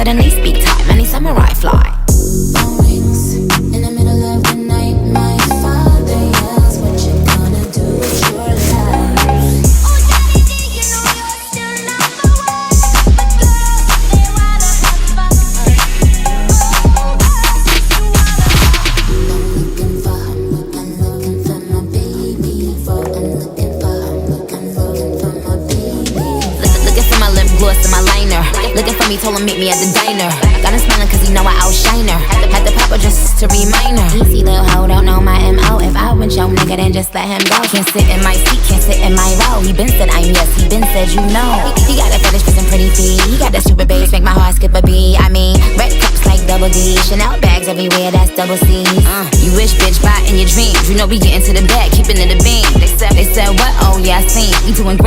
suddenly speak time. Any samurai fly. Phone rings in the middle of the night. My father yells, "What you gonna do with your life?" Oh, daddy, you know you're still number one. But girls, they wanna have fun. I'm looking for my baby. Looking for my lip gloss and my liner. Looking for me, told him meet me at the diner. Got him smiling cause he know I outshine her. Had to pop her just to remind her. Easy little hoe, don't know my M.O. If I want your nigga, then just let him go. Can't sit in my seat, can't sit in my row. He been said I'm yes, he been said you know. He got a fetish for some pretty feet. He got that super bass, make my heart skip a beat. I mean, red cups like double D. Chanel bags everywhere, that's double C's. You wish, bitch, buy in your dreams. You know we get into the bag, keeping it a beam. They said what? Oh yeah, I seen. We doing great.